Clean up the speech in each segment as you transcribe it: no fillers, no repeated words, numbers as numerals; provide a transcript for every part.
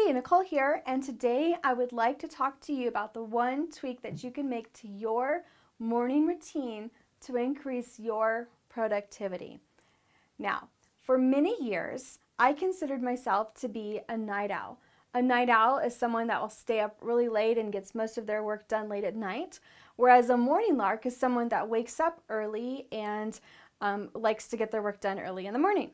Hey, Nicole here, and today I would like to talk to you about the one tweak that you can make to your morning routine to increase your productivity. Now, for many years, I considered myself to be a night owl. A night owl is someone that will stay up really late and gets most of their work done late at night, whereas a morning lark is someone that wakes up early and likes to get their work done early in the morning.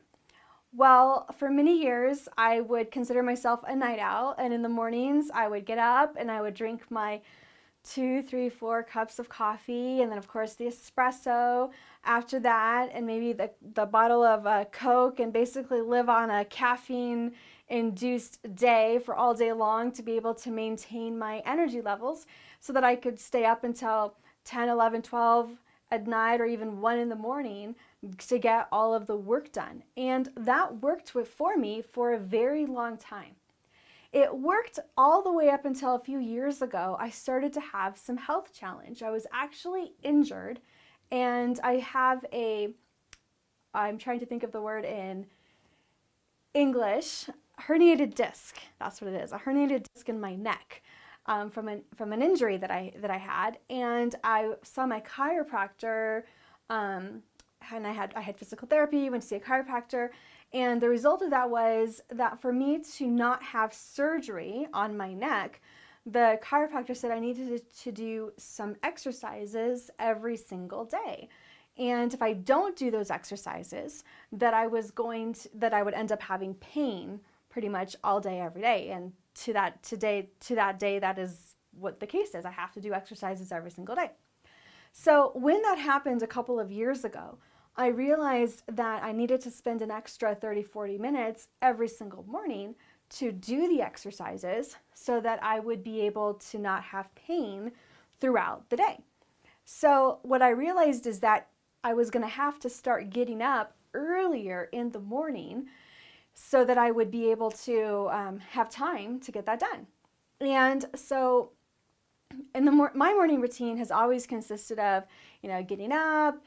Well, for many years, I would consider myself a night owl, and in the mornings, I would get up and I would drink my 2, 3, 4 cups of coffee, and then, of course, the espresso after that, and maybe the bottle of Coke, and basically live on a caffeine-induced day for all day long to be able to maintain my energy levels so that I could stay up until 10, 11, 12 at night or even 1 in the morning to get all of the work done. And that worked for me for a very long time. It worked all the way up until a few years ago. I started to have some health challenge. I was actually injured, and I have I'm trying to think of the word in English, herniated disc. That's what it is, a herniated disc in my neck. From an injury that I had, and I saw my chiropractor, and I had physical therapy, went to see a chiropractor, and the result of that was that for me to not have surgery on my neck, the chiropractor said I needed to do some exercises every single day. And if I don't do those exercises, that I would end up having pain pretty much all day, every day. And to that day, that is what the case is. I have to do exercises every single day. So when that happened a couple of years ago, I realized that I needed to spend an extra 30, 40 minutes every single morning to do the exercises so that I would be able to not have pain throughout the day. So what I realized is that I was going to have to start getting up earlier in the morning so that I would be able to have time to get that done. And so my morning routine has always consisted of, getting up,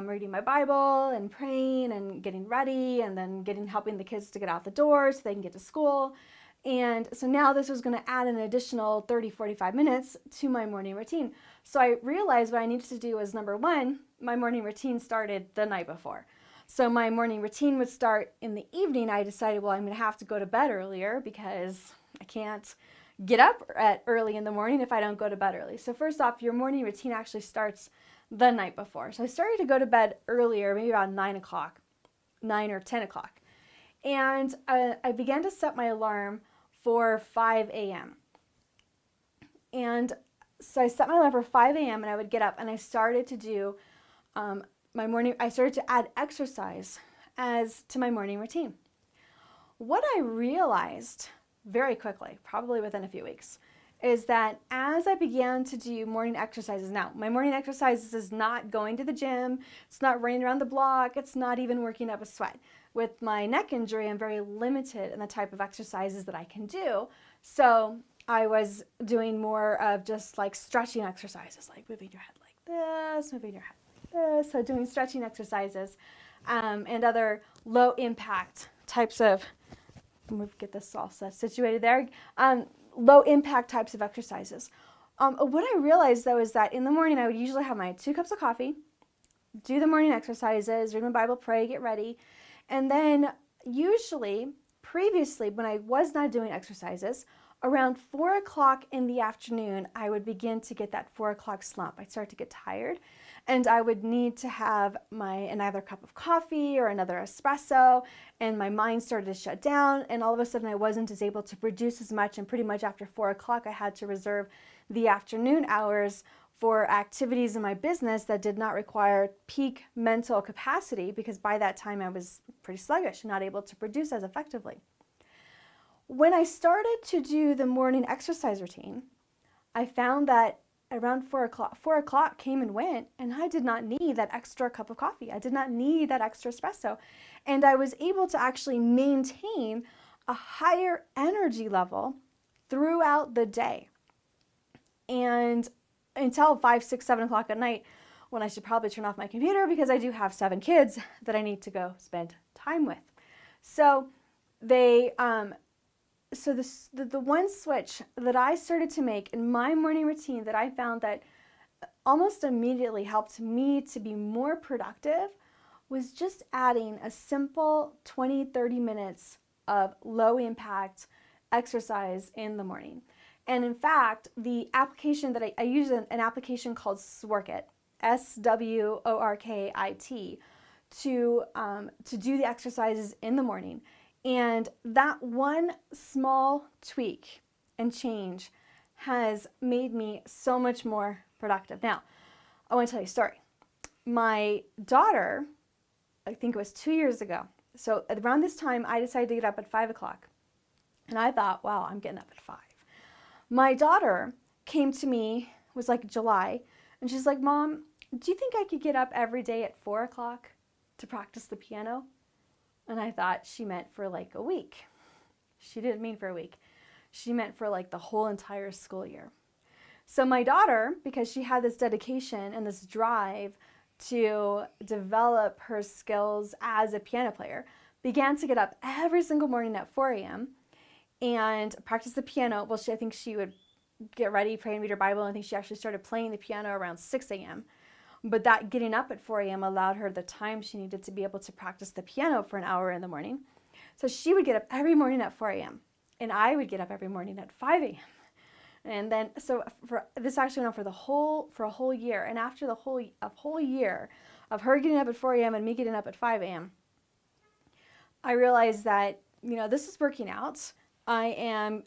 reading my Bible and praying and getting ready, and then helping the kids to get out the door so they can get to school. And so now this was going to add an additional 30, 45 minutes to my morning routine. So I realized what I needed to do was, number one, my morning routine started the night before. So my morning routine would start in the evening. I decided, well, I'm going to have to go to bed earlier because I can't get up early in the morning if I don't go to bed early. So first off, your morning routine actually starts the night before. So I started to go to bed earlier, maybe about 9 o'clock, 9 or 10 o'clock. And I began to set my alarm for 5 a.m. And so I set my alarm for 5 a.m. and I would get up, and I started to do I started to add exercise as to my morning routine. What I realized very quickly, probably within a few weeks, is that as I began to do morning exercises, now my morning exercises is not going to the gym, it's not running around the block, it's not even working up a sweat. With my neck injury, I'm very limited in the type of exercises that I can do. So I was doing more of just like stretching exercises, like moving your head like this, moving your head like this. So doing stretching exercises and other low impact types of, get this salsa situated there, low impact types of exercises. What I realized though is that in the morning I would usually have my 2 cups of coffee, do the morning exercises, read my Bible, pray, get ready. And then usually, previously, when I was not doing exercises, around 4 o'clock in the afternoon, I would begin to get that 4 o'clock slump. I'd start to get tired, and I would need to have another cup of coffee or another espresso, and my mind started to shut down, and all of a sudden I wasn't as able to produce as much, and pretty much after 4 o'clock I had to reserve the afternoon hours for activities in my business that did not require peak mental capacity, because by that time I was pretty sluggish and not able to produce as effectively. When I started to do the morning exercise routine, I found that around 4 o'clock came and went, and I did not need that extra cup of coffee. I did not need that extra espresso. And I was able to actually maintain a higher energy level throughout the day. And until 5, 6, 7 o'clock at night, when I should probably turn off my computer because I do have 7 kids that I need to go spend time with. So so the one switch that I started to make in my morning routine that I found that almost immediately helped me to be more productive was just adding a simple 20-30 minutes of low impact exercise in the morning. And in fact, the application that I use an application called Sworkit, SWORKIT, to do the exercises in the morning. And that one small tweak and change has made me so much more productive. Now, I want to tell you a story. My daughter, I think it was 2 years ago, so around this time, I decided to get up at 5 o'clock. And I thought, wow, I'm getting up at 5. My daughter came to me, it was like July, and she's like, Mom, do you think I could get up every day at 4 o'clock to practice the piano? And I thought she meant for like a week. She didn't mean for a week. She meant for like the whole entire school year. So my daughter, because she had this dedication and this drive to develop her skills as a piano player, began to get up every single morning at 4 a.m. and practice the piano. Well, I think she would get ready, pray, and read her Bible. And I think she actually started playing the piano around 6 a.m. But that getting up at 4 a.m. allowed her the time she needed to be able to practice the piano for an hour in the morning. So she would get up every morning at 4 a.m. and I would get up every morning at 5 a.m. And then, so this actually went on for a whole year. And after a whole year of her getting up at 4 a.m. and me getting up at 5 a.m., I realized that, this is working out. I am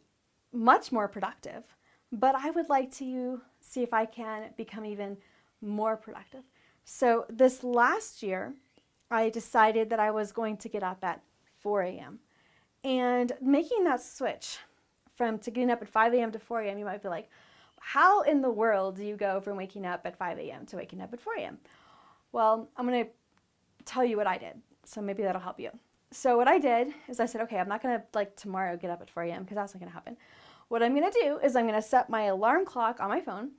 much more productive, but I would like to see if I can become even more productive. So this last year, I decided that I was going to get up at 4 a.m. And making that switch to getting up at 5 a.m. to 4 a.m., you might be like, how in the world do you go from waking up at 5 a.m. to waking up at 4 a.m.? Well, I'm going to tell you what I did, so maybe that'll help you. So what I did is I said, okay, I'm not going to tomorrow get up at 4 a.m. because that's not going to happen. What I'm going to do is I'm going to set my alarm clock on my phone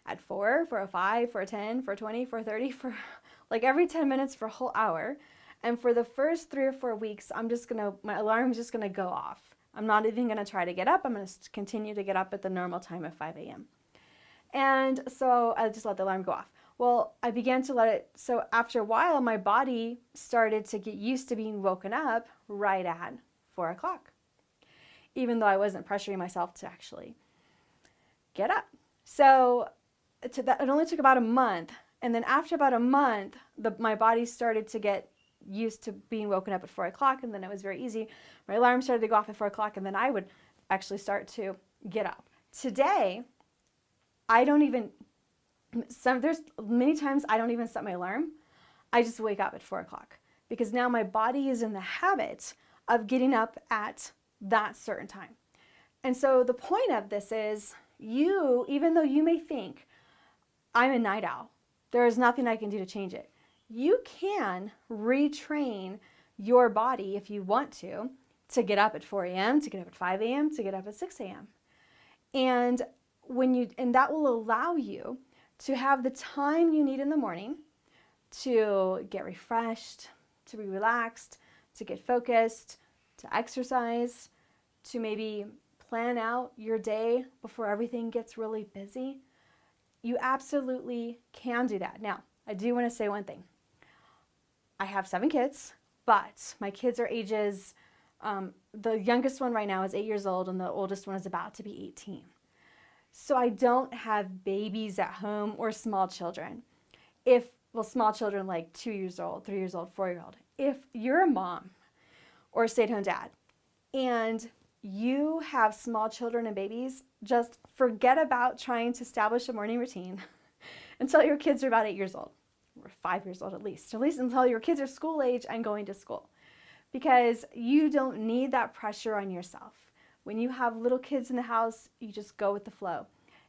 at 4, 4:05, 4:10, 4:20, 4:30, for like every 10 minutes for a whole hour. And for the first 3 or 4 weeks, my alarm's just going to go off. I'm not even going to try to get up. I'm going to continue to get up at the normal time of 5 a.m. And so I just let the alarm go off. Well, I began to let it, so after a while, my body started to get used to being woken up right at 4 o'clock, even though I wasn't pressuring myself to actually get up. So it only took about a month. And then after about a month, my body started to get used to being woken up at 4 o'clock, and then it was very easy. My alarm started to go off at 4 o'clock, and then I would actually start to get up. Today, there's many times I don't even set my alarm. I just wake up at 4 o'clock because now my body is in the habit of getting up at that certain time. And so the point of this is even though you may think, I'm a night owl, there is nothing I can do to change it. You can retrain your body if you want to get up at 4 a.m., to get up at 5 a.m., to get up at 6 a.m. And that will allow you to have the time you need in the morning to get refreshed, to be relaxed, to get focused, to exercise, to maybe plan out your day before everything gets really busy. You absolutely can do that. Now, I do want to say one thing. I have 7 kids, but my kids are ages, the youngest one right now is 8 years old and the oldest one is about to be 18. So I don't have babies at home or small children. Small children like 2 years old, 3 years old, 4-year-old. If you're a mom or a stay-at-home dad and you have small children and babies, just forget about trying to establish a morning routine until your kids are about 8 years old, or 5 years old at least until your kids are school age and going to school. Because you don't need that pressure on yourself. When you have little kids in the house, you just go with the flow.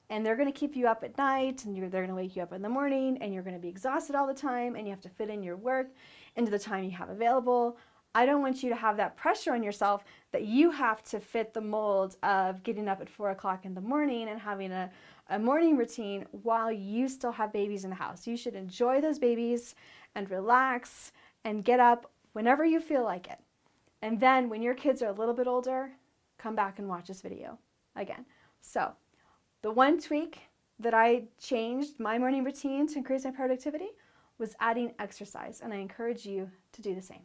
And they're going to keep you up at night, and they're going to wake you up in the morning, and you're going to be exhausted all the time, and you have to fit in your work into the time you have available. I don't want you to have that pressure on yourself that you have to fit the mold of getting up at 4 o'clock in the morning and having a morning routine while you still have babies in the house. You should enjoy those babies and relax and get up whenever you feel like it. And then when your kids are a little bit older, come back and watch this video again. So the one tweak that I changed my morning routine to increase my productivity was adding exercise, and I encourage you to do the same.